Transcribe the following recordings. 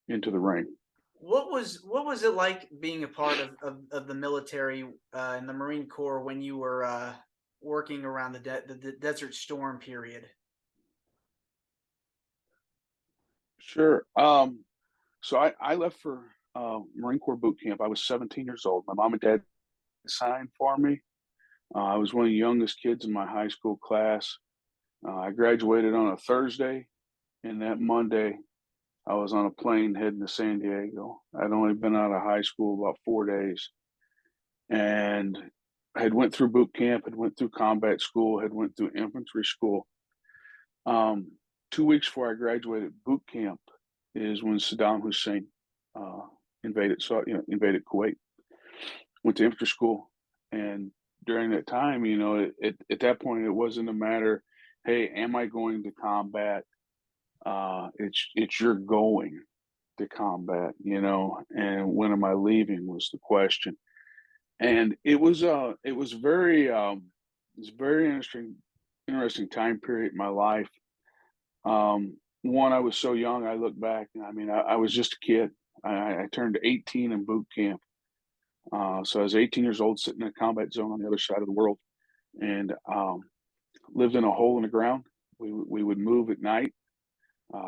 into the ring. What was it like being a part of the military in the Marine Corps when you were working around the Desert Storm period? Sure. So I left for Marine Corps boot camp. I was 17 years old. My mom and dad signed for me. I was one of the youngest kids in my high school class. I graduated on a Thursday, and that Monday I was on a plane heading to San Diego. I'd only been out of high school about 4 days, and had went through boot camp, had went through combat school, had went through infantry school. 2 weeks before I graduated boot camp is when Saddam Hussein uh, invaded Kuwait. Went to infantry school, and during that time, at that point, it wasn't a matter, hey, am I going to combat? It's you're going to combat, and when am I leaving was the question. And it was very interesting time period in my life. One, I was so young. I look back, and I mean, I was just a kid. I turned 18 in boot camp, so I was 18 years old, sitting in a combat zone on the other side of the world, and lived in a hole in the ground. We would move at night,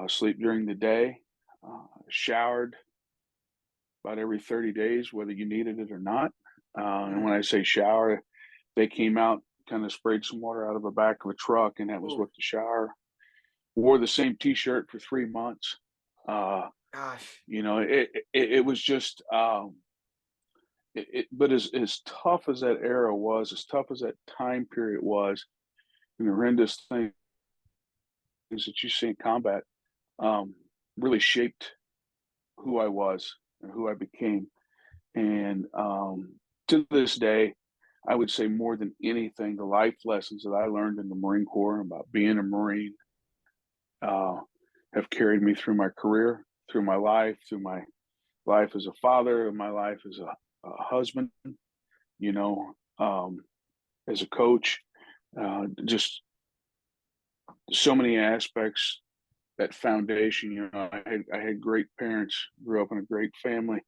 sleep during the day, showered about every 30 days, whether you needed it or not. And when Mm. I say shower, they came out, kind of sprayed some water out of the back of a truck, and that was Ooh, what the shower. Wore the same T-shirt for 3 months. Uh, gosh. it was just, but as tough as that era was, as tough as that time period was, and the horrendous things that you see in combat, um, really shaped who I was and who I became. And to this day, I would say more than anything, the life lessons that I learned in the Marine Corps about being a Marine uh, have carried me through my career, through my life as a father, my life as a husband, you know, um, as a coach, just so many aspects. That foundation, I had great parents, grew up in a great family,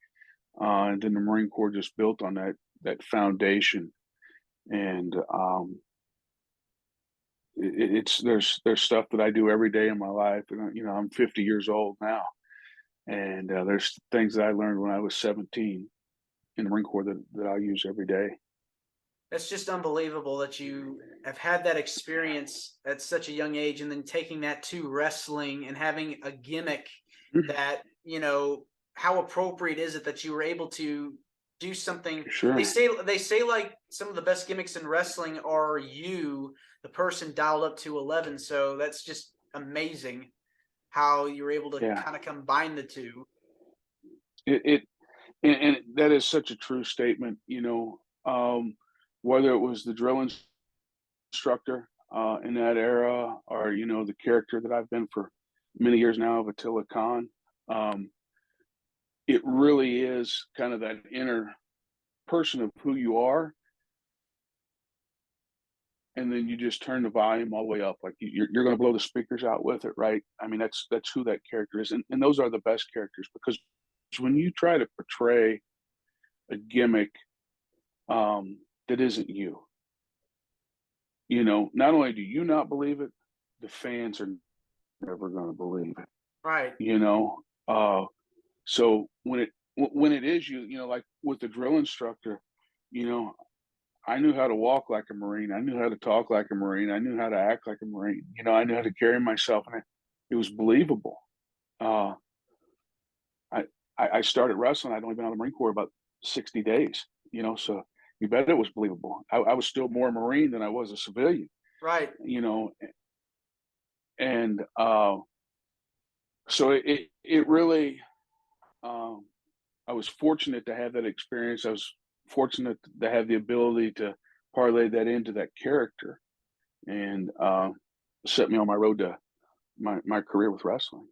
and then the Marine Corps just built on that foundation. And it's there's stuff that I do every day in my life, and I'm 50 years old now, and there's things that I learned when I was 17 in the Marine Corps that I use every day. That's just unbelievable that you have had that experience at such a young age and then taking that to wrestling and having a gimmick Mhm. that, how appropriate is it that you were able to do something. They Sure. say they say like some of the best gimmicks in wrestling are you, the person dialed up to 11. So that's just amazing how you were able to Yeah. kind of combine the two. It and that is such a true statement. Whether it was the drill instructor in that era, or the character that I've been for many years now of Attila Khan. Um, it really is kind of that inner person of who you are, and then you just turn the volume all the way up, like you're going to blow the speakers out with it, right? I mean, that's who that character is, and those are the best characters, because when you try to portray a gimmick that isn't you, not only do you not believe it, the fans are never going to believe it. Right. You know, uh, so when it is you, like with the drill instructor, you know, I knew how to walk like a Marine. I knew how to talk like a Marine. I knew how to act like a Marine. I knew how to carry myself, and it was believable. Uh, I I started wrestling. I'd only been out of the Marine Corps about 60 days. So you bet it was believable. I was still more Marine than I was a civilian. Right. You know, and so it really. Um, I was fortunate to have that experience. I was fortunate to have the ability to parlay that into that character, and set me on my road to my career with wrestling.